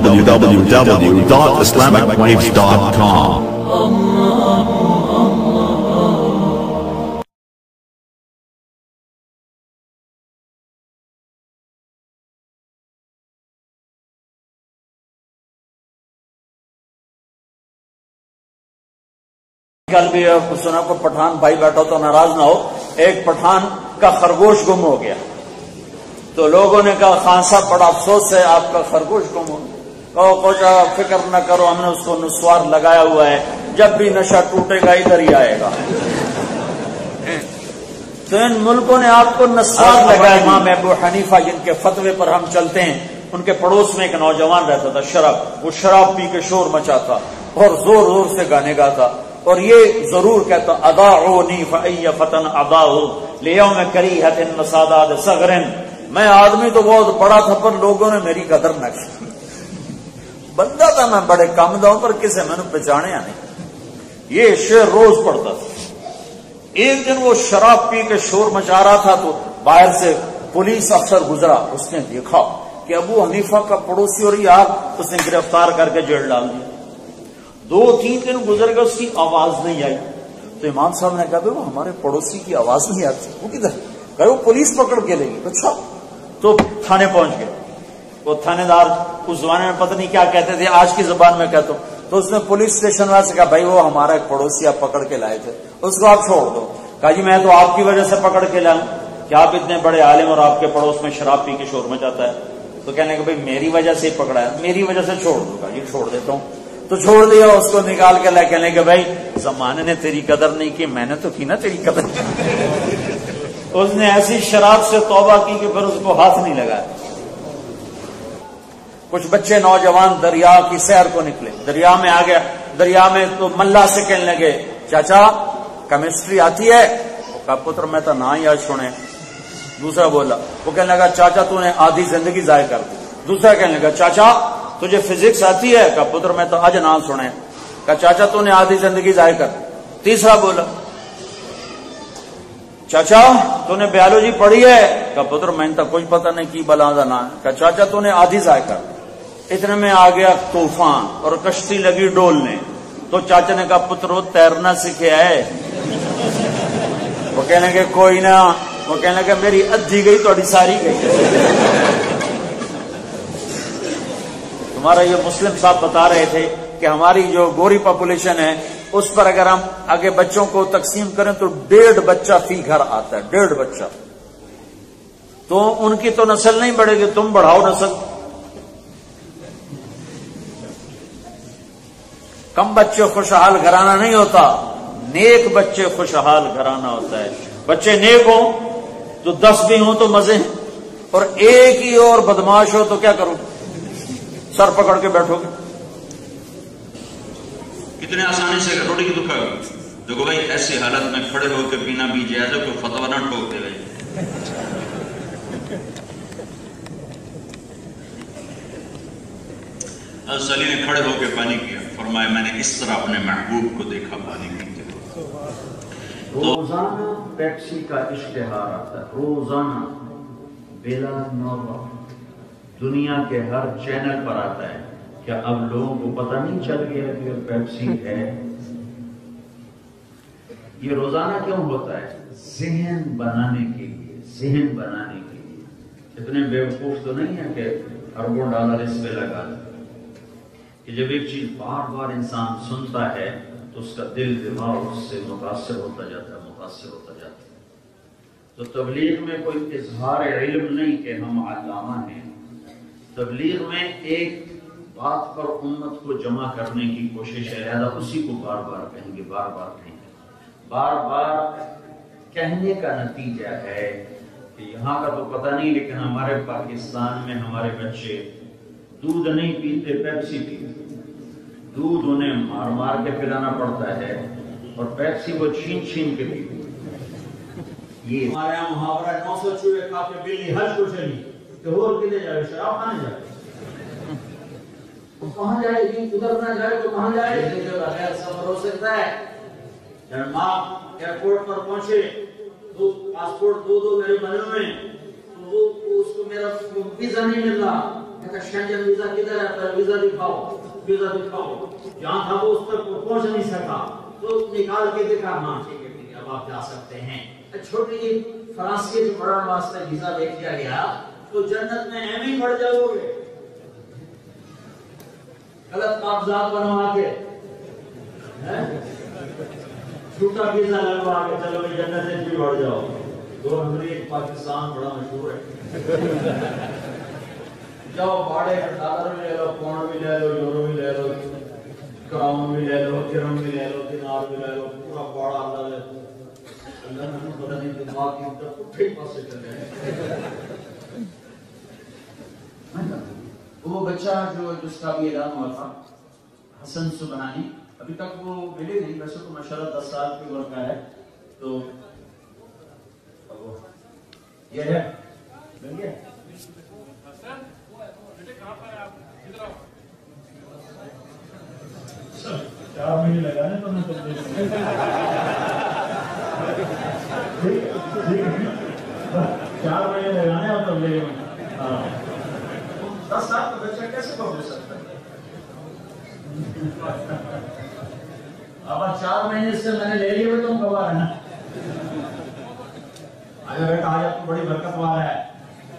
www.islamicwaves.com. کل بھی سنا کو پٹھان بھائی بیٹھا تو ناراض نہ ہو، ایک پٹھان کا خرگوش گم ہو گیا تو لوگوں نے کہا خان صاحب بڑا افسوس ہے آپ کا خرگوش گم ہو گیا۔ کوچا فکر نہ کرو، ہم نے اس کو نسوار لگایا ہوا ہے، جب بھی نشہ ٹوٹے گا ادھر ہی آئے گا۔ تو ان ملکوں نے آپ کو نسوار لگایا۔ امام ابو حنیفہ جن کے فتوے پر ہم چلتے ہیں، ان کے پڑوس میں ایک نوجوان رہتا تھا وہ شراب پی کے شور مچاتا اور زور زور سے گانے گاتا، اور یہ ضرور کہتا اضاعونی فای فتن اضاؤ لیوم کریہۃ وسادات صغر، میں آدمی تو بہت بڑا تھا پر لوگوں نے میری قدر نہ کی، بندہ تھا میں بڑے کم داؤں پر کسے میں نے پہچانیا نہیں۔ یہ شعر روز پڑھتا تھا۔ ایک دن وہ شراب پی کے شور مچا رہا تھا تو باہر سے پولیس افسر گزرا، اس نے دیکھا کہ ابو حنیفہ کا پڑوسی اور یار، اس نے گرفتار کر کے جیل ڈال دیا۔ 2-3 دن گزر گئے، اس کی آواز نہیں آئی تو امام صاحب نے کہا وہ ہمارے پڑوسی کی آواز نہیں آتی، وہ کدھر؟ کہ وہ پولیس پکڑ کے لے گی۔ اچھا، تو تھانے پہنچ گئے۔ وہ تھانے دار اس زمانے میں پتہ نہیں کیا کہتے تھے، آج کی زبان میں کہتا ہوں، تو اس نے پولیس اسٹیشن والے سے کہا بھائی وہ ہمارا ایک پڑوسی آپ پکڑ کے لائے تھے، اس کو آپ چھوڑ دو۔ کہا جی میں تو آپ کی وجہ سے پکڑ کے لاؤں کہ آپ اتنے بڑے عالم اور آپ کے پڑوس میں شراب پی کے شور مچاتا ہے؟ تو کہنے کہ بھائی میری وجہ سے ہی پکڑا ہے، میری وجہ سے چھوڑ دوں گا، یہ چھوڑ دیتا ہوں۔ تو چھوڑ دیا، اس کو نکال کے لے کہنے کہ بھائی زمانے نے تیری قدر نہیں کی، میں نے تو کی نا تیری قدر۔ اس نے ایسی شراب سے توبہ کی کہ پھر اس کو ہاتھ نہیں لگایا۔ کچھ بچے نوجوان دریا کی سیر کو نکلے، دریا میں آ گیا، دریا میں تو ملا سے کہنے لگے چاچا کیمسٹری آتی ہے؟ وہ کہا پتر میں تو نہ ہی آج سنے۔ دوسرا بولا، وہ کہنے لگا چاچا تو نے آدھی زندگی ضائع کر دی۔ دوسرا کہنے لگا چاچا تجھے فزکس آتی ہے؟ کہا پتر میں تو آج نہ سنے۔ کہا چاچا تو نے آدھی زندگی ضائع کر دی۔ تیسرا بولا چاچا تو نے بیالوجی پڑھی ہے؟ کہا پتر میں تو کچھ پتہ نہیں کی بلا دا نام ہے۔ کہا چاچا تو نے آدھی ضائع کر دی۔ اتنے میں آ گیا طوفان اور کشتی لگی ڈولنے، تو چاچا نے کہا پتر وہ تیرنا سیکھے ہے؟ وہ کہنے لگے کوئی نہ، وہ کہنے لگے میری ادھی گئی تو ساری گئی۔ تمہارا یہ مسلم صاحب بتا رہے تھے کہ ہماری جو گوری پاپولیشن ہے اس پر اگر ہم آگے بچوں کو تقسیم کریں تو 1.5 بچہ فی گھر آتا ہے، 1.5 بچہ۔ تو ان کی تو نسل نہیں بڑھے گی، تم بڑھاؤ نسل۔ کم بچے خوشحال گھرانہ نہیں ہوتا، نیک بچے خوشحال گھرانہ ہوتا ہے۔ بچے نیک ہوں تو 10 بھی ہوں تو مزے ہیں، اور ایک ہی اور بدماش ہو تو کیا کرو، سر پکڑ کے بیٹھو گے۔ کتنے آسانی سے روٹی کی دکھا دیکھو بھائی، ایسی حالت میں کھڑے ہو کے پینا بھی جائز ہے، کوئی فتویٰ نہ ٹھوک دے بھائی۔ حضرت علی نے کھڑے ہو کے پانی کیا، فرمایا میں نے اس طرح اپنے محبوب کو دیکھا پانی پیتے ہوئے۔ روزانہ پیپسی کا اشتہار آتا ہے، روزانہ بلا نوبہ دنیا کے ہر چینل پر آتا ہے۔ کیا اب لوگوں کو پتہ نہیں چل گیا کہ پیپسی ہے؟ یہ روزانہ کیوں ہوتا ہے؟ ذہن بنانے کے لیے، ذہن بنانے کے لیے۔ اتنے بیوقوف تو نہیں ہے کہ اربوں ڈالر اس پہ لگا دیں کہ جب ایک چیز بار بار انسان سنتا ہے تو اس کا دل دماغ اس سے متاثر ہوتا جاتا ہے، متاثر ہوتا جاتا ہے۔ تو تبلیغ میں کوئی اظہار علم نہیں کہ ہم علامہ ہیں، تبلیغ میں ایک بات پر امت کو جمع کرنے کی کوشش ہے، لہذا اسی کو بار بار کہیں گے، بار بار کہیں گے۔ بار بار کہنے کا نتیجہ ہے کہ یہاں کا تو پتہ نہیں لیکن ہمارے پاکستان میں ہمارے بچے دودھ نہیں پیتے، پیپسی پیتے۔ دودھ انہیں مار مار کے پلانا پڑتا ہے اور پیپسی وہ چھین چھین کے پیتے۔ یہ ہمارے یہاں محاورہ 900 چوہے کھا کے بلی حج کو چلی کہ اور کدھر جائے، شراب کھانے جائے، کہاں جائے گی؟ ادھر نہ جائے تو کہاں جائے؟ جو بغیر سفر ہو سکتا ہے۔ جب ماں ایئرپورٹ پر پہنچے تو پاسپورٹ دو میرے بنے ہوئے، تو اس کو میرا ویزا نہیں مل رہا، شنجن ویزا کدھر ہے؟ ویزا دکھاؤ، ویزا دکھاؤ. جہاں تھا وہ اس تک پہنچ نہیں سکا تو نکال کے دکھا، ہاں ٹھیک ہے اب آپ جا سکتے ہیں. چھوٹی جی فرانسیسی پڑھنے واسطے ویزا دے دیا گیا تو جنت میں ایم ہی پڑ جاؤ گے. غلط کاغذات بنوا کے چھوٹا ویزا لگوا کے چلو بھائی جنت میں بھی بڑھ جاؤ. 2 نمبری پاکستان بڑا مشہور ہے. جاؤ بھاڑے ڈالر بھی لے لو، پاؤنڈ بھی لے لو، یورو بھی لے لو، کراؤن بھی لے لو، درہم بھی لے لو، دینار بھی لے لو، پورا بڑا اللہ ہے. اللہ نے پتہ نہیں دماغ کی طرف اٹھے پاسے چلے. وہ بچہ جو جس کا بھی اعلان ہوا تھا حسن سبحانی، ابھی تک وہ ملے نہیں. ویسے تو ماشاءاللہ 10 سال کی عمر کا ہے. تو یہ ہے مل گیا. 4 مہینے لگانے تو میں 4 مہینے لگانے اور تب لے 10 سال کا بچہ کیسے پڑھ سکتا ہے؟ اب 4 مہینے سے میں نے لے لیے ہوئے تم کب آ رہے ہیں؟ آج بیٹا آج آپ کو بڑی برکت والا ہے.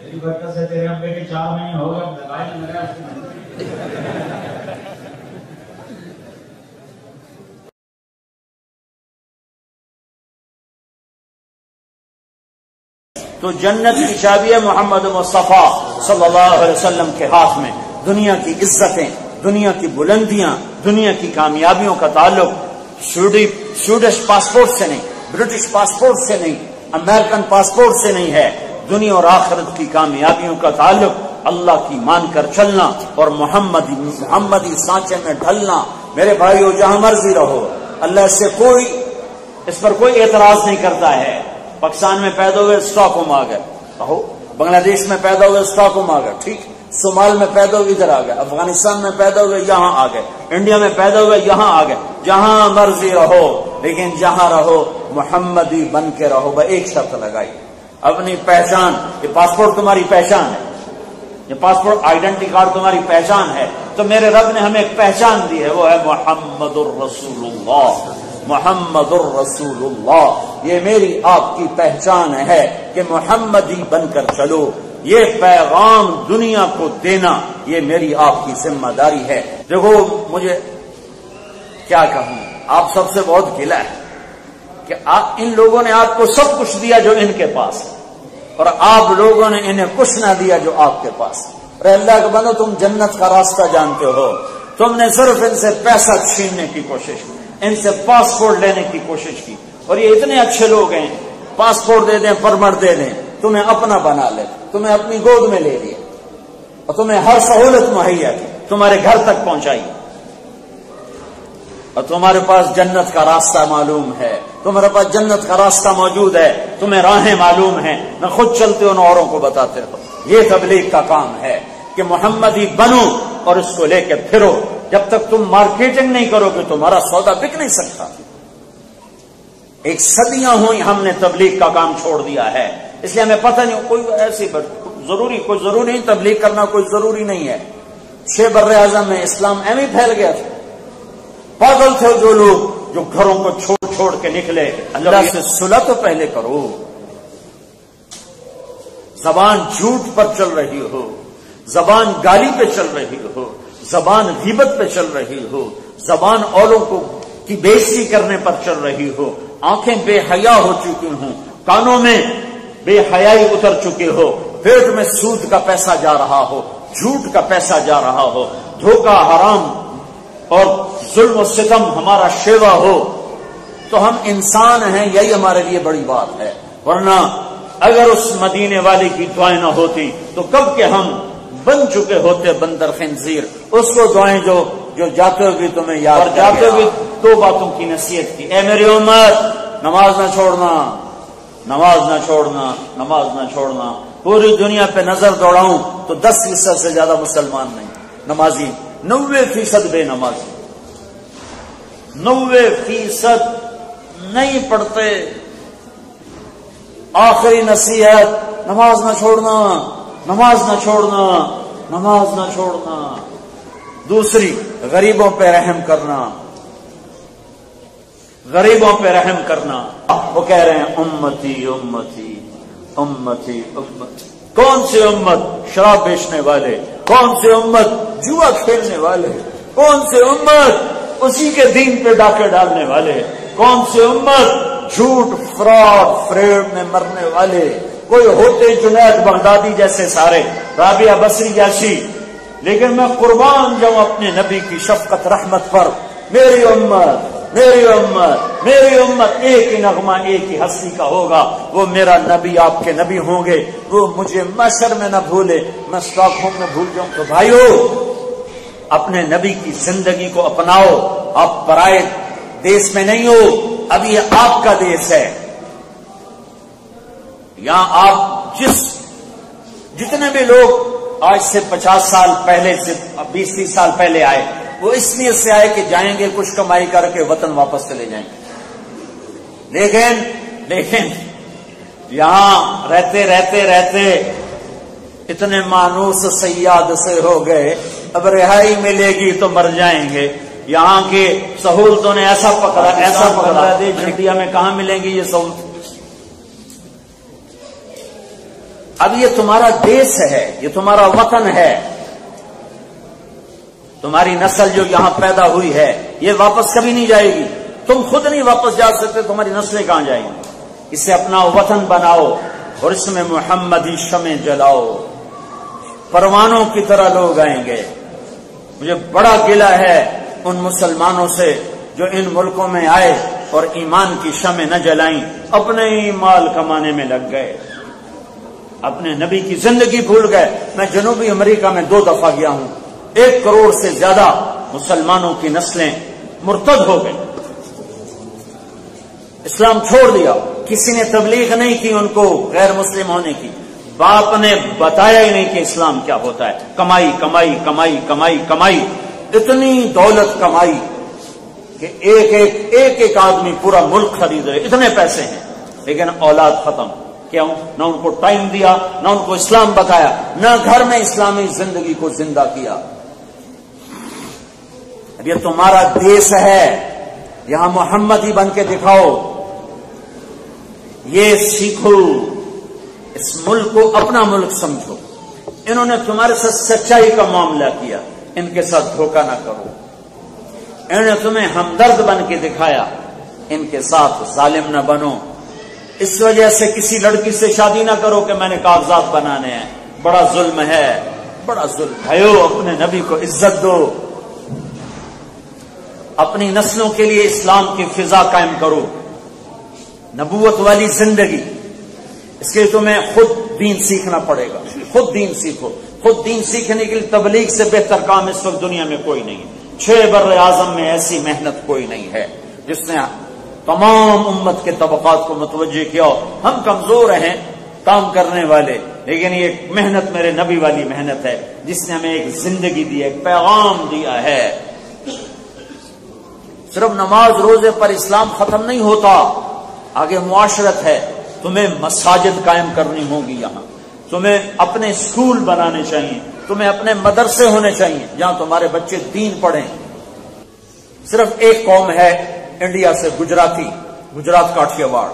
میری برکت سے تیرے ابے کے 4 مہینے ہو گئے لگائے نہیں لگایا. تو جنت کی چابی ہے محمد مصطفیٰ صلی اللہ علیہ وسلم کے ہاتھ میں. دنیا کی عزتیں، دنیا کی بلندیاں، دنیا کی کامیابیوں کا تعلق سویڈش پاسپورٹ سے نہیں، برٹش پاسپورٹ سے نہیں، امریکن پاسپورٹ سے نہیں ہے. دنیا اور آخرت کی کامیابیوں کا تعلق اللہ کی مان کر چلنا اور محمدی سانچے میں ڈھلنا. میرے بھائیو جہاں مرضی رہو، اللہ سے اس پر کوئی اعتراض نہیں کرتا ہے. پاکستان میں پیدا ہوئے اسٹاک ہوم آ گئے، بنگلہ دیش میں پیدا ہوئے اسٹاک ہوم آ گئے، ٹھیک. صومال میں پیدا ہوئے ادھر آ گئے، افغانستان میں پیدا ہوئے یہاں آ گئے، انڈیا میں پیدا ہوئے یہاں آ گئے. جہاں مرضی رہو لیکن جہاں رہو محمدی بن کے رہو. ایک شرط لگائی، اپنی پہچان. یہ پاسپورٹ تمہاری پہچان ہے، یہ پاسپورٹ آئیڈینٹی کارڈ تمہاری پہچان ہے. تو میرے رب نے ہمیں ایک پہچان دی ہے، وہ ہے محمد الرسول اللہ. محمد الرسول اللہ، یہ میری آپ کی پہچان ہے کہ محمدی بن کر چلو. یہ پیغام دنیا کو دینا یہ میری آپ کی ذمہ داری ہے. دیکھو مجھے کیا کہوں، آپ سب سے بہت گلہ ہے کہ ان لوگوں نے آپ کو سب کچھ دیا جو ان کے پاس ہے، اور آپ لوگوں نے انہیں کچھ نہ دیا جو آپ کے پاس. اور اللہ کے بندو تم جنت کا راستہ جانتے ہو، تم نے صرف ان سے پیسہ چھیننے کی کوشش کی، ان سے پاسپورٹ لینے کی کوشش کی. اور یہ اتنے اچھے لوگ ہیں، پاسپورٹ دے دیں، پرمٹ دے دیں، تمہیں اپنا بنا لے، تمہیں اپنی گود میں لے لیا اور تمہیں ہر سہولت مہیا کی، تمہارے گھر تک پہنچائی. اور تمہارے پاس جنت کا راستہ معلوم ہے، تمہارے پاس جنت کا راستہ موجود ہے، تمہیں راہیں معلوم ہیں، نہ خود چلتے ہو نہ اوروں کو بتاتے ہو. یہ تبلیغ کا کام ہے کہ محمدی بنو اور اس کو لے کے پھرو. جب تک تم مارکیٹنگ نہیں کرو گے تمہارا سودا بک نہیں سکتا. ایک صدیاں ہوئی ہم نے تبلیغ کا کام چھوڑ دیا ہے، اس لیے ہمیں پتہ نہیں. کوئی ایسی کوئی ضروری نہیں تبلیغ کرنا، کوئی ضروری نہیں ہے. 6 بر اعظم میں اسلام ایویں پھیل گیا تھا. پاگل تھے جو لوگ جو گھروں کو چھوڑ کے نکلے. اللہ سے صلح تو پہلے کرو. زبان جھوٹ پر چل رہی ہو، زبان گالی پہ چل رہی ہو، زبان غیبت پہ چل رہی ہو، زبان اولوں کی بے عزتی کرنے پر چل رہی ہو، آنکھیں بے حیا ہو چکی ہوں، کانوں میں بے حیائی اتر چکے ہو، پیٹ میں سود کا پیسہ جا رہا ہو، جھوٹ کا پیسہ جا رہا ہو، دھوکہ حرام اور ظلم و ستم ہمارا شیوا ہو، تو ہم انسان ہیں، یہی ہمارے لیے بڑی بات ہے. ورنہ اگر اس مدینے والی کی دعائیں نہ ہوتی تو کب کے ہم بن چکے ہوتے بندر خنزیر. اس کو دعائیں جو جاتے ہوئے تمہیں یاد، اور جاتے ہوئے 2 باتوں کی نصیحت کی. اے میری امت، نماز نہ چھوڑنا، نماز نہ چھوڑنا، نماز نہ چھوڑنا. پوری دنیا پہ نظر دوڑاؤں تو 10% سے زیادہ مسلمان نہیں نمازی، 90% بے نمازی، 90% نہیں پڑھتے. آخری نصیحت، نماز نہ چھوڑنا، نماز نہ چھوڑنا. نماز نہ چھوڑنا. دوسری غریبوں پہ رحم کرنا، غریبوں پہ رحم کرنا. وہ کہہ رہے ہیں امتی امتی امتی امتی. کون سی امت؟ شراب بیچنے والے. کون سی امت؟ جوا کھیلنے والے. کون سی امت؟ اسی کے دین پہ ڈاکے ڈالنے والے. کون سی امت؟ جھوٹ فراڈ فریب میں مرنے والے. کوئی ہوتے جنید بغدادی جیسے سارے، رابعہ بصری جیسی، لیکن میں قربان جاؤں اپنے نبی کی شفقت رحمت پر. میری امت میری امت میری امت ایک ہی نغمہ ایک ہی ہستی کا ہوگا، وہ میرا نبی آپ کے نبی ہوں گے. وہ مجھے محشر میں نہ بھولے، میں اسٹاک ہوم میں بھول جاؤں. تو بھائیو، اپنے نبی کی زندگی کو اپناؤ. آپ پرائے دیس میں نہیں ہو، اب یہ آپ کا دیس ہے. یہاں آپ جتنے بھی لوگ آج سے 50 سال پہلے سے 20-30 سال پہلے آئے، وہ اس لیے سے آئے کہ جائیں گے کچھ کمائی کر کے وطن واپس چلے جائیں گے. لیکن یہاں رہتے رہتے رہتے اتنے مانوس سیاد سے ہو گئے، اب رہائی ملے گی تو مر جائیں گے. یہاں کی سہولتوں نے ایسا پکڑا انڈیا میں کہاں ملیں گی یہ سہولت؟ اب یہ تمہارا دیس ہے، یہ تمہارا وطن ہے. تمہاری نسل جو یہاں پیدا ہوئی ہے یہ واپس کبھی نہیں جائے گی. تم خود نہیں واپس جا سکتے، تمہاری نسلیں کہاں جائیں گی؟ اسے اپنا وطن بناؤ اور اس میں محمدی شمع جلاؤ. پروانوں کی طرح لوگ آئیں گے. مجھے بڑا گلہ ہے ان مسلمانوں سے جو ان ملکوں میں آئے اور ایمان کی شمع نہ جلائیں، اپنے ہی مال کمانے میں لگ گئے، اپنے نبی کی زندگی بھول گئے. میں جنوبی امریکہ میں 2 دفعہ گیا ہوں. 1 کروڑ سے زیادہ مسلمانوں کی نسلیں مرتد ہو گئی، اسلام چھوڑ دیا. کسی نے تبلیغ نہیں کی ان کو غیر مسلم ہونے کی. باپ نے بتایا ہی نہیں کہ اسلام کیا ہوتا ہے. کمائی کمائی کمائی کمائی کمائی، اتنی دولت کمائی کہ ایک آدمی پورا ملک خرید رہے، اتنے پیسے ہیں، لیکن اولاد ختم. کیوں؟ نہ ان کو ٹائم دیا، نہ ان کو اسلام بتایا، نہ گھر میں اسلامی زندگی کو زندہ کیا. اب یہ تمہارا دیس ہے، یہاں محمد ہی بن کے دکھاؤ. یہ سیکھو، اس ملک کو اپنا ملک سمجھو. انہوں نے تمہارے ساتھ سچائی کا معاملہ کیا، ان کے ساتھ دھوکہ نہ کرو. انہوں نے تمہیں ہمدرد بن کے دکھایا، ان کے ساتھ ظالم نہ بنو. اس وجہ سے کسی لڑکی سے شادی نہ کرو کہ میں نے کاغذات بنانے ہیں. بڑا ظلم ہے، بڑا ظلم. بھائیو، اپنے نبی کو عزت دو، اپنی نسلوں کے لیے اسلام کی فضا قائم کرو، نبوت والی زندگی. اس کے لیے تمہیں خود دین سیکھنا پڑے گا. خود دین سیکھو. خود دین سیکھنے کے لیے تبلیغ سے بہتر کام اس وقت دنیا میں کوئی نہیں. 6 بر اعظم میں ایسی محنت کوئی نہیں ہے جس نے تمام امت کے طبقات کو متوجہ کیا. ہم کمزور ہیں کام کرنے والے، لیکن یہ محنت میرے نبی والی محنت ہے جس نے ہمیں ایک زندگی دی، ایک پیغام دیا ہے. صرف نماز روزے پر اسلام ختم نہیں ہوتا، آگے معاشرت ہے. تمہیں مساجد قائم کرنی ہوگی، یہاں تمہیں اپنے اسکول بنانے چاہیے، تمہیں اپنے مدرسے ہونے چاہیے جہاں تمہارے بچے دین پڑھیں. صرف ایک قوم ہے انڈیا سے، گجرات کاٹھیاواڑ.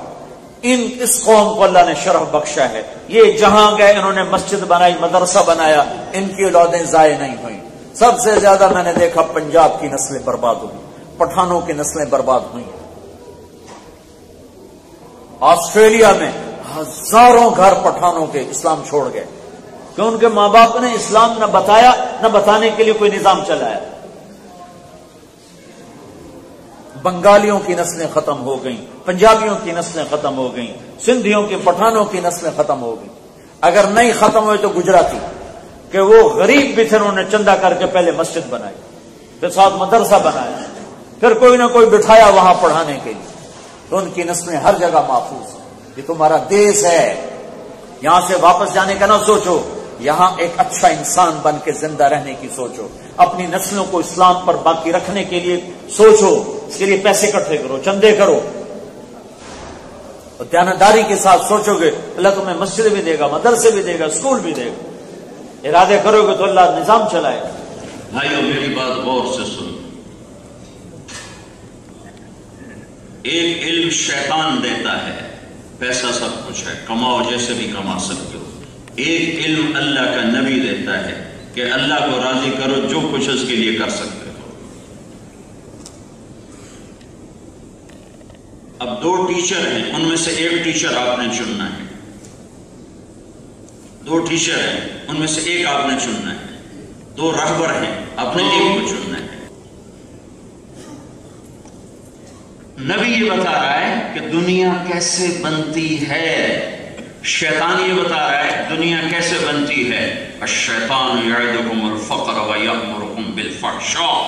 اس قوم کو اللہ نے شرف بخشا ہے. یہ جہاں گئے انہوں نے مسجد بنائی، مدرسہ بنایا، ان کی اولادیں ضائع نہیں ہوئی. سب سے زیادہ میں نے دیکھا پنجاب کی نسلیں برباد ہوئی، پٹھانوں کی نسلیں برباد ہوئی. آسٹریلیا میں ہزاروں گھر پٹھانوں کے اسلام چھوڑ گئے کہ ان کے ماں باپ نے اسلام نہ بتایا، نہ بتانے کے لیے کوئی نظام چلایا. بنگالیوں کی نسلیں ختم ہو گئیں، پنجابیوں کی نسلیں ختم ہو گئیں، سندھیوں کے پٹھانوں کی نسلیں ختم ہو گئیں. اگر نہیں ختم ہوئے تو گجراتی، کہ وہ غریب بھی تھے، انہوں نے چندہ کر کے پہلے مسجد بنائی، پھر ساتھ مدرسہ بنایا، پھر کوئی نہ کوئی بٹھایا وہاں پڑھانے کے لیے. تو ان کی نسلیں ہر جگہ محفوظ ہیں. یہ تمہارا دیس ہے، یہاں سے واپس جانے کا نہ سوچو، یہاں ایک اچھا انسان بن کے زندہ رہنے کی سوچو. اپنی نسلوں کو اسلام پر باقی رکھنے کے لیے سوچو. اس کے لیے پیسے اکٹھے کرو، چندے کرو، اور دیانتداری کے ساتھ سوچو گے اللہ تمہیں مسجد بھی دے گا، مدرسے بھی دے گا، اسکول بھی دے گا. ارادے کرو گے تو اللہ نظام چلائے گا۔ بھائیو میری بات غور سے سن، ایک علم شیطان دیتا ہے، پیسہ سب کچھ ہے، کماؤ جیسے بھی کما سکتے ہو۔ ایک علم اللہ کا نبی دیتا ہے کہ اللہ کو راضی کرو، جو کچھ اس کے لیے کر سکتے ہو۔ اب دو ٹیچر ہیں، ان میں سے ایک ٹیچر آپ نے چننا ہے، دو ٹیچر ہیں ان میں سے ایک آپ نے چننا ہے، دو رہبر ہیں آپ نے ایک کو چننا ہے۔ نبی یہ بتا رہا ہے کہ دنیا کیسے بنتی ہے، شیطان یہ بتا رہا ہے دنیا کیسے بنتی ہے۔ الشیطان یعدکم الفقر ویأمرکم بالفحشاء،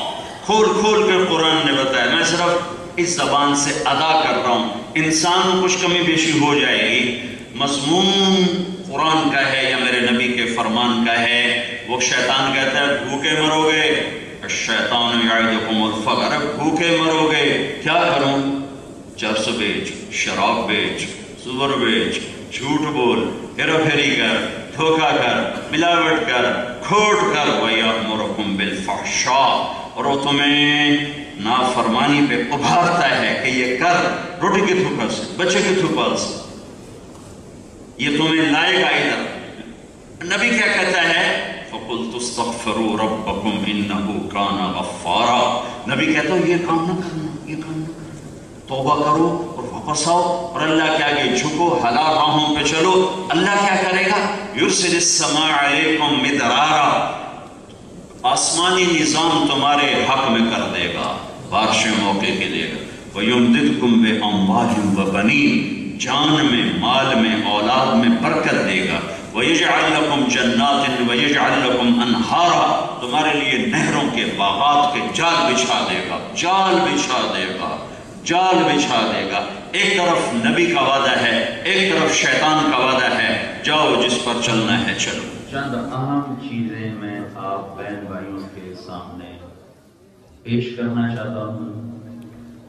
کھول کھول کے قرآن نے بتایا، میں صرف اس زبان سے ادا کر رہا ہوں، انسان کچھ کمی بیشی ہو جائے گی، مضمون قرآن کا ہے یا میرے نبی کے فرمان کا ہے۔ وہ شیطان کہتا ہے بھوکے مرو گے، الشیطان یعدکم الفقر، بھوکے مرو گے، کیا کروں؟ چرس بیچ، شراب بیچ، سور بیچ، جھوٹ بول، ہیرا پھیری کر، دھوکہ کر، ملاوٹ کر، کھوٹ کر، وَيَأْمُرُكُمْ بِالْفَحْشَاءِ، اور وہ تمہیں نافرمانی پہ ابھارتا ہے کہ یہ کر، روٹی کی تھوپل سے، بچے کی تھوپل سے، یہ تمہیں لائے گا ادھر۔ نبی کیا کہتا ہے؟ فَقُلْتُ اسْتَغْفِرُوا رَبَّكُمْ إِنَّهُ كَانَ غَفَّارًا، نبی کہتا ہے یہ کام نہ کرنا، یہ کام نہ کرنا، توبہ کرو اور واپس آؤ اور اللہ کے آگے جھکو، حلال راہوں پہ چلو۔ اللہ کیا کرے گا؟ یرسل السماء علیکم مدرارا، آسمانی نظام تمہارے حق میں کر دے گا، بارشیں موقع کے دے گا۔ وَيُمْدِدْكُمْ بِأَمْوَالٍ وَبَنِينَ، جان میں، مال میں، اولاد میں برکت دے گا۔ وَيَجْعَلْ لَكُمْ جَنَّاتٍ وَيَجْعَلْ لَكُمْ أَنْهَارًا، تمہارے لیے نہروں کے، باغات کے جال بچھا دے گا، جال بچھا دے گا، جال بچھا دے گا۔ ایک طرف نبی کا وعدہ ہے، ایک طرف شیطان کا وعدہ ہے، جاؤ جس پر چلنا ہے چلو۔ چند اہم چیزیں میں آپ بہن بھائیوں کے سامنے پیش کرنا چاہتا ہوں،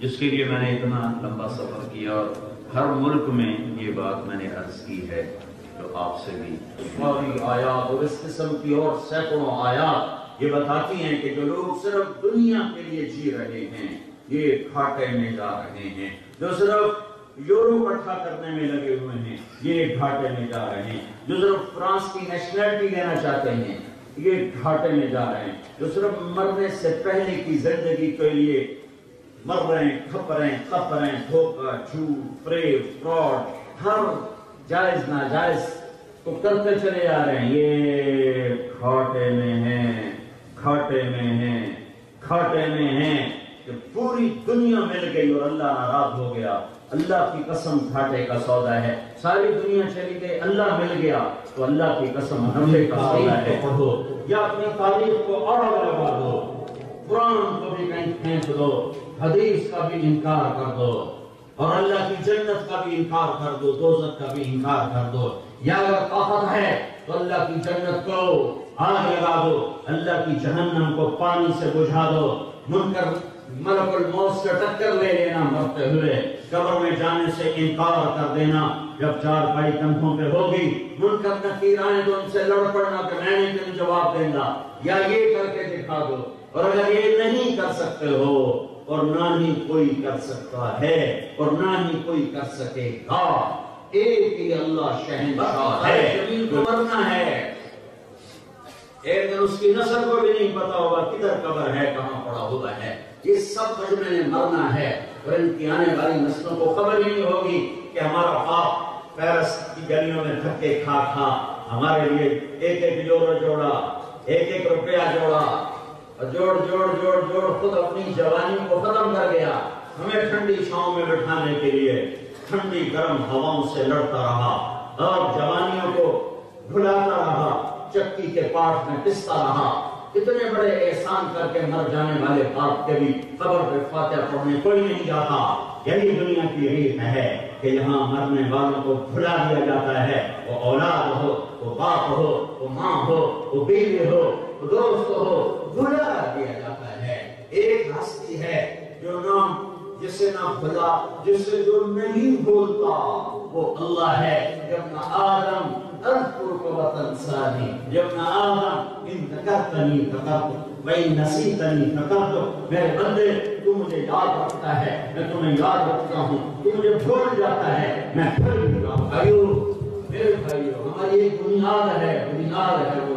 جس کے لیے میں نے اتنا لمبا سفر کیا اور ہر ملک میں یہ بات میں نے عرض کی ہے، تو آپ سے بھی ساری آیات اور اس قسم کی اور سینکڑوں آیات یہ بتاتی ہیں کہ جو لوگ صرف دنیا کے لیے جی رہے ہیں یہ گھاٹے میں جا رہے ہیں، جو صرف یورو اکٹھا کرنے میں لگے ہوئے ہیں یہ گھاٹے میں جا رہے ہیں، جو صرف فرانس کی نیشنلٹی لینا چاہتے ہیں یہ گھاٹے میں جا رہے ہیں، جو صرف مرنے سے پہلے کی زندگی کے لیے مر رہے ہیں، کھپ رہے ہیں، تپ رہے ہیں، دھوکہ، جھوٹ، فریب، فراڈ، ہر جائز ناجائز کو کرتے چلے جا رہے ہیں، یہ گھاٹے میں ہیں، گھاٹے میں ہیں، گھاٹے میں ہیں کہ پوری دنیا مل گئی اور اللہ ناراض ہو گیا۔ اللہ کی قسم گھاٹے کا سودا ہے، ساری دنیا چلی گئی، اللہ مل گیا تو اللہ کی قسم گھاٹے کا سودا ہے۔ پڑھو یا اپنی تاریخ کو اور لگا دو، قرآن کو بھی کہیں پھینک دو، حدیث کا بھی انکار کر دو اور اللہ کی جنت کا بھی انکار کر دو، دوزخ کا بھی انکار کر دو، یا اگر طاقت ہے تو اللہ کی جنت کو آگ لگا دو، اللہ کی جہنم کو پانی سے بجھا دو، منکر ملک الموت سے ٹکر لے لینا مرتے ہوئے، قبر میں جانے سے انکار کر دینا، جب چار پائی کندھوں پہ ہوگی منکر نکیر آئیں تو ان سے لڑ پڑنا کہ میں نے تمہیں جواب دینا، یا یہ کر کے دکھا دو، اور اگر یہ نہیں کر سکتے ہو اور نہ ہی کوئی کر سکتا ہے اور نہ ہی کوئی کر سکے گا، ایک ہی اللہ شہنشاہ ہے، جو مرنا ہے، ایک دن اس کی نسل کو بھی نہیں پتا ہوگا کدھر قبر ہے، کہاں پڑا ہوا ہے، یہ سب مجمع نے مرنا ہے، اور ان کی آنے والی نسلوں کو خبر ہی نہیں ہوگی کہ ہمارا باپ پیرس کی گلیوں میں دھکے کھا کھا ہمارے لیے ایک ایک یورو جوڑا، ایک ایک روپیہ جوڑا، اور جوڑ جوڑ جوڑ جوڑ خود اپنی جوانی کو ختم کر گیا، ہمیں ٹھنڈی چھاؤں میں بٹھانے کے لیے ٹھنڈی گرم ہواؤں سے لڑتا رہا اور جوانیوں کو بھلاتا رہا، چکی کے پاٹ میں پستا رہا۔ اتنے بڑے احسان کر کے مر جانے والے باپ کے بھی قبر پہ فاتحہ پڑھنے کوئی نہیں جاتا۔ یہی دنیا کی ریت ہے کہ یہاں مرنے والوں کو بھلا دیا جاتا ہے، وہ اولاد ہو، وہ باپ ہو، وہ ماں ہو، وہ بیوی ہو، وہ دوست ہو، بھلا دیا جاتا ہے۔ ایک ہستی ہے جو نام جسے نہ بھلا، جسے جو نہیں بولتا، وہ اللہ ہے۔ جب نہ آدم اذکرک وتنسانی، یا ابن آدم ان ذکرتنی ذکرتک وان نسیتنی ذکرتک، میرے بندے تو مجھے یاد رکھتا ہے میں تمہیں یاد رکھتا ہوں، تو مجھے بھول جاتا ہے میں بھول بھی جاؤں۔ بھائیو میرے بھائیو، ہماری ایک بنیاد ہے وہ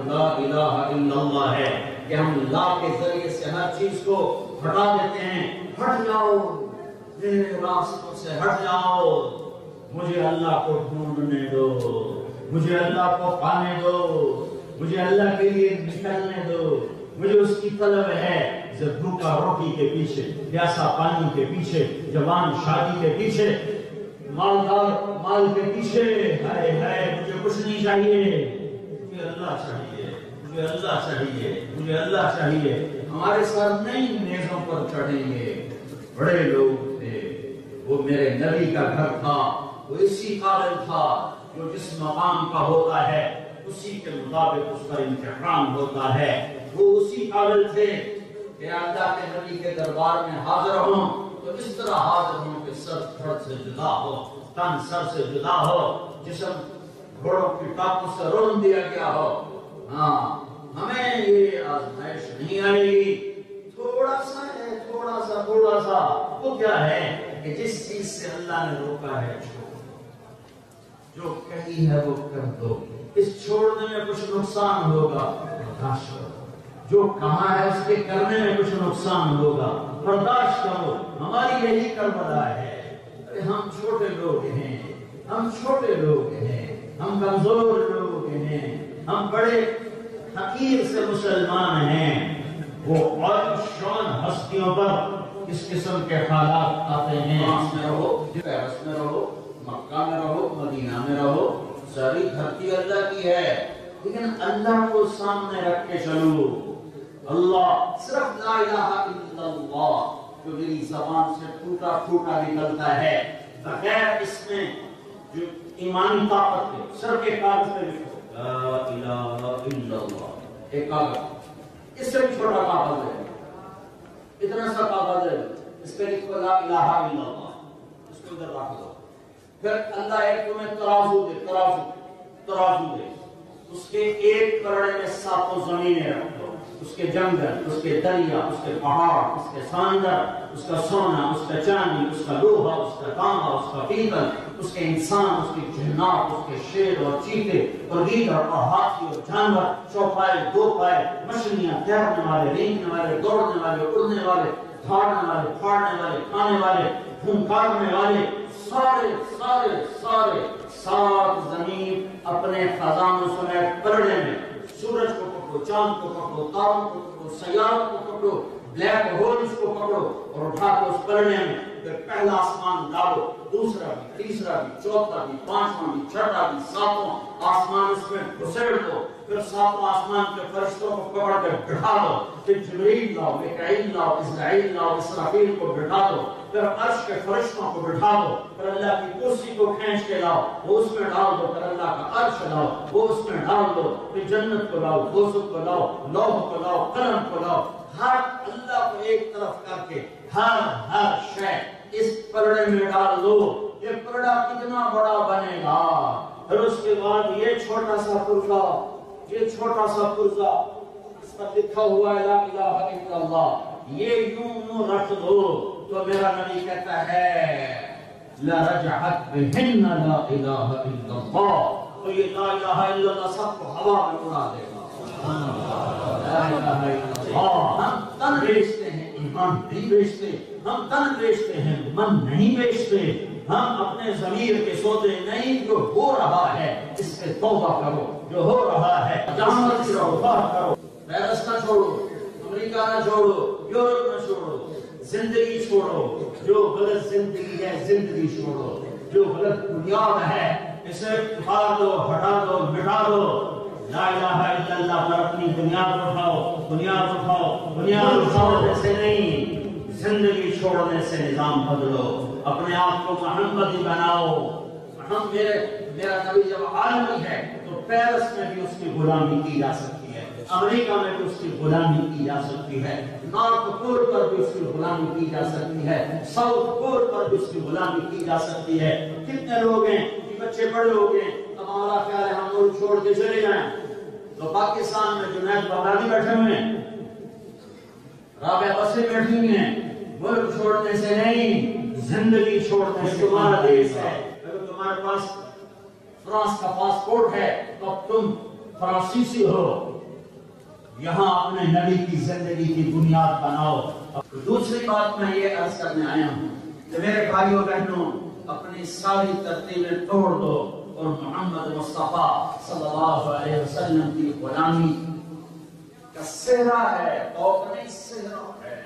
لا الہ الا اللہ ہے کہ ہم لا کے ذریعے سے ہر چیز کو ہٹا دیتے ہیں۔ ہٹ جاؤ میرے راستوں سے، ہٹ جاؤ، مجھے اللہ کو ڈھونڈنے دو، مجھے اللہ کو پانے دو، مجھے اللہ کے لیے نکلنے دو، مجھے اس کی طلب ہے۔ بھوکا روٹی کے پیچھے، پیاسا پانی کے پیچھے، جوان شادی کے پیچھے، مالدار مال کے پیچھے، ہائے ہائے مجھے کچھ نہیں چاہیے، مجھے اللہ چاہیے، مجھے اللہ چاہیے، مجھے اللہ چاہیے۔ ہمارے سر نئی نیزوں پر چڑھیں گے، بڑے لوگ تھے، وہ میرے نبی کا گھر تھا، وہ اسی قابل تھا جو جس مقام کا ہوتا ہے اسی کے مطابق اس پر امتحان ہوتا ہے۔ وہ اسی قابل تھے کہ اللہ کے نبی کے دربار میں حاضر ہوں تو اس طرح حاضر ہوں کہ سر دھڑ سے جدا ہو، تن سر سے جدا ہو، جسم گھوڑوں کی ٹاپوں سے رون دیا گیا ہو۔ ہاں ہمیں یہ آزمائش نہیں آئے گی، تھوڑا سا ہے، تھوڑا سا وہ کیا ہے کہ جس چیز سے اللہ نے روکا ہے چھوڑ، جو کہی ہے وہ کر دو، اس چھوڑنے میں کچھ نقصان ہوگا برداشت کرو، جو کہا ہے اس کے کرنے میں کچھ نقصان ہوگا برداشت کرو۔ ہماری یہی کربلا ہے، ہم چھوٹے لوگ ہیں، ہم چھوٹے لوگ ہیں، ہم کمزور لوگ ہیں، ہم بڑے حقیر سے مسلمان ہیں۔ وہ اور شان ہستیوں پر اس قسم کے حالات آتے ہیں۔ فرانس میں رہو، پیرس میں رہو، مکہ میں رہو، مدینہ میں رہو، ساری دھرتی اللہ کی ہے، لیکن اللہ کو سامنے رکھ کے چلو۔ اللہ صرف لا الہ الا اللہ جو میری زبان سے ٹوٹا ٹوٹا نکلتا ہے، بغیر اس میں جو ایمانی طاقت ہے، صرف ایک کاغذ پہ لکھو لا الہ الا اللہ، ایک کاغذ، اس سے بھی چھوٹا کاغذ ہے، اتنا سا کاغذ ہے، اس پہ لکھو لا الہ الا اللہ، اس کو ادھر رکھ دو۔ پھر اللہ ایک تمہیں ترازو دے، اس کے ایک کرڑے میں 7 زمینیں رکھ دو، اس کے جنگل، اس کے دریا، اس کے پہاڑ، اس کے سمندر، اس کا سونا، اس کا چاندی، اس کا لوہا، اس کا تانبا، اس کا پیتل، اس کے انسان، اس کے جنات، اس کے شیر اور چیتے اور گیدڑ اور ہاتھی اور جانور، چوپائے، دو پائے، مچھلیاں، تیرنے والے، رینگنے والے، دوڑنے والے، اڑنے والے، دھاڑنے والے، پھاڑنے والے، کھانے والے، پھنکارنے والے، سارے 7 زمین اپنے خزانوں سمیت پرڑے میں، سورج کو پکڑو، چاند کو پکڑو، تاروں کو پکڑو، سیاروں کو پکڑو، بلیک ہولز کو پکڑو اور اٹھا کے اس پرڑے میں، پھر پہلا آسمان ڈالو، دوسرا بھی، تیسرا بھی، چوتھا بھی، پانچواں بھی، چھٹا بھی، 7واں آسمان اس میں گھسیڑ دو، پھر 7واں آسمان کے فرشتوں کو پکڑ کے بٹھا دو، پھر جبرائیل لاؤ، میکائیل لاؤ، اسرائیل لاؤ، اسرافیل کو بٹھا دو، پھر عرش کے فرشتوں کو بٹھا دو، پھر اللہ کی کرسی کو کھینچ کے لاؤ، وہ اس میں ڈال دو، پھر اللہ کا عرش لاؤ، وہ اس میں ڈال دو، پھر جنت کو لاؤ، دوزخ کو لاؤ، لوح کو لاؤ، قلم کو لاؤ، ہر اللہ کو ایک طرف کر کے ہر شے اس پرڑے میں ڈال دو۔ یہ پرڑا کتنا بڑا بنے گا، پھر اس کے بعد یہ چھوٹا سا پرزا اس پر لکھا ہوا ہے لا الہ الا اللہ، یہ یوں رکھ دو تو میرا نبی کہتا ہے لرجعت بہن لا الہ الا اللہ، تو یہ لا الہ الا اللہ سب کو ہوا میں اڑا دے گا۔ ہم تن بیچتے ہیں، ایمان نہیں بیچتے، ہم تن بیچتے ہیں، من نہیں بیچتے، ہم اپنے ضمیر کے سوتے نہیں، جو ہو رہا ہے اس پہ توبہ کرو، جو ہو رہا ہے جانت کی توبہ کرو، پیرس نہ چھوڑو، امریکہ نہ چھوڑو، یورپ نہ چھوڑو، زندگی چھوڑو، جو غلط زندگی ہے زندگی چھوڑو، جو غلط بنیاد ہے اسے اتار دو، ہٹا دو، مٹا دو، لا الہ الا اللہ پر اپنی بنیاد اٹھاؤ سے نہیں، زندگی چھوڑنے سے نظام بدلو، اپنے آپ کو محمدی بناؤ۔ میرا نبی جب عالمی ہے تو پیرس میں بھی اس کی غلامی کی جا سکتی ہے، امریکہ میں بھی اس کی غلامی کی جا سکتی ہے، نارتھ پول پر بھی اس کی غلامی کی جا سکتی ہے، ساؤتھ پول پر بھی اس کی غلامی کی جا سکتی ہے۔ کتنے لوگ ہیں، بچے بڑے ہو گئے، اب آپ ہمارا خیال ہے ہم ملک چھوڑ کے چلے جائیں تو پاکستان میں جنید بغدادی بیٹھے ہوئے ہیں، رابعہ بصری بیٹھی ہوئی ہیں، ملک چھوڑنے سے نہیں زندگی چھوڑنے سے تمہارا دیش ہے۔ اگر تمہارے پاس فرانس کا پاسپورٹ ہے تو تم فرانسیسی ہو، یہاں اپنے نبی کی زندگی کی بنیاد بناؤ۔ دوسری بات میں یہ عرض کرنے آیا ہوں کہ میرے بھائیوں بہنوں اپنی ساری ترتیبیں توڑ دو اور محمد مصطفیٰ صلی اللہ علیہ وسلم کی غلامی کا صحرا ہے، توق نہیں صحرا ہے،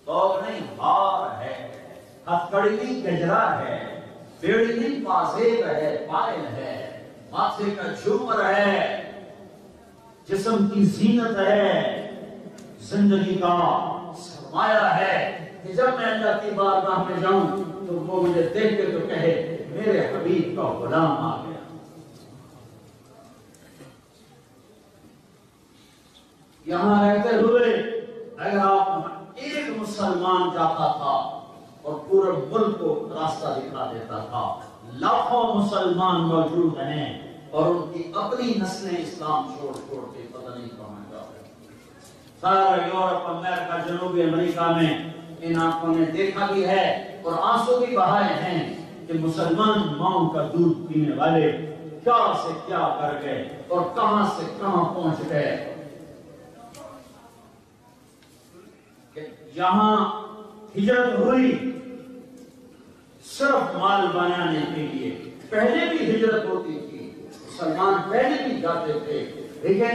توق نہیں ہار ہے، ہتھکڑی نہیں گجرا ہے، بیڑی نہیں پازیب ہے، پائل ہے، ماتھے کا جھومر ہے، جسم کی زینت ہے، زندگی کا سرمایہ ہے کہ جب میں اللہ کی بارگاہ میں جاؤں تو وہ مجھے دیکھ کے تو کہے میرے حبیب کا غلام آ گیا۔ یہاں رہتے ہوئے اگر آپ ایک مسلمان جاتا تھا اور پورے ملک کو راستہ دکھا دیتا تھا، لاکھوں مسلمان موجود ہیں اور ان کی اپنی نسلیں اسلام چھوڑ کے پتہ نہیں کہاں جا رہے۔ سارا یورپ، امریکہ، جنوبی امریکہ میں ان آنکھوں نے دیکھا بھی ہے اور آنسو بھی بہائے ہیں کہ مسلمان ماؤں کا دودھ پینے والے کیا سے کیا کر گئے اور کہاں سے کہاں پہنچ گئے۔ یہاں ہجرت ہوئی صرف مال بنانے کے لیے، پہلے بھی ہجرت ہوتی تھی، مسلمان پہلے بھی جاتے تھے، لیکن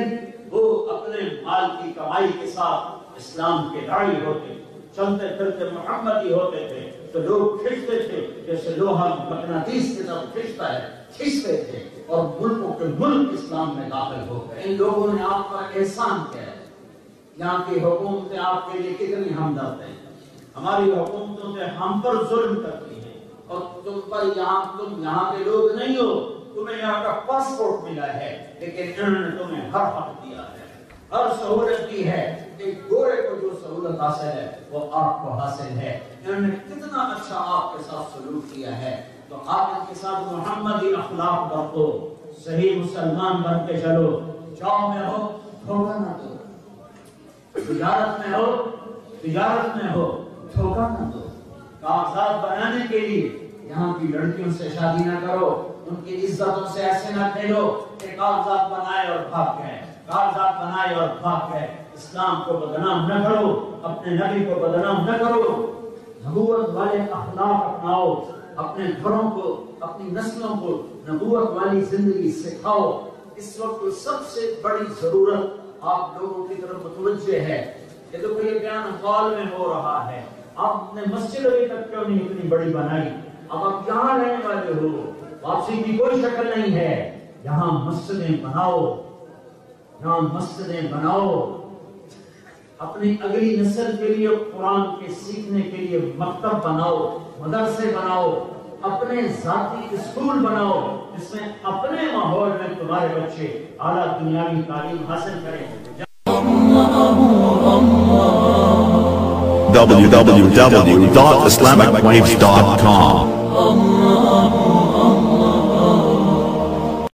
وہ اپنے مال کی کمائی کے ساتھ اسلام کے داعی ہوتے، چلتے پھرتے محمدی ہوتے تھے تو لوگ کھنچتے تھے جیسے لوہا مقناطیس کی طرف کھنچتا ہے، کھنچتے تھے اور ملکوں کے ملک اسلام میں داخل ہو گئے۔ ان لوگوں نے آپ پر احسان کیا ہے، یہاں کی حکومتیں آپ کے لیے کتنی ہمدرد ہیں، ہماری حکومتوں سے ہم پر ظلم کرتی ہیں اور تم یہاں کے لوگ نہیں ہو، تمہیں یہاں کا پاسپورٹ ملا ہے لیکن انہوں نے تمہیں ہر حق دیا ہے، ہر سہولت دی ہے۔ ایک گورے کو جو سہولت حاصل ہے وہ آپ کو حاصل ہے۔ انہوں نے کتنا اچھا آپ کے ساتھ سلوک کیا ہے، تو آپ ان کے ساتھ محمدی اخلاق برتو، صحیح مسلمان بن کے چلو۔ جاب میں ہو دھوکہ نہ دو، تجارت میں ہو دھوکہ نہ دو، کاغذات بنانے کے لیے یہاں کی لڑکیوں سے شادی نہ کرو، ان کی عزتوں سے ایسے نہ کھیلو کہ کاغذات بنائے اور بھاگ گئے، اسلام کو بدنام نہ کرو، اپنے نبی کو بدنام نہ کرو، نبوت والے اخلاق اپناؤ، اپنے گھروں کو، اپنی نسلوں کو نبوت والی زندگی سکھاؤ۔ اس وقت سب سے بڑی ضرورت آپ لوگوں کی طرف متوجہ ہے۔ یہ تو کوئی بیان ہال میں ہو رہا ہے، آپ نے مسجد ابھی تک کیوں نہیں اتنی بڑی بنائی؟ اب آپ یہاں رہنے والے ہو، واپسی کی کوئی شکل نہیں ہے، یہاں مسجدیں بناؤ، اپنی اگلی نسل کے لیے قرآن کے سیکھنے کے لیے مکتب بناؤ، مدرسے بناؤ، اپنے ذاتی اسکول بناؤ جس میں اپنے ماحول میں تمہارے بچے اعلیٰ دنیاوی تعلیم حاصل کریں۔ www.islamicwaves.com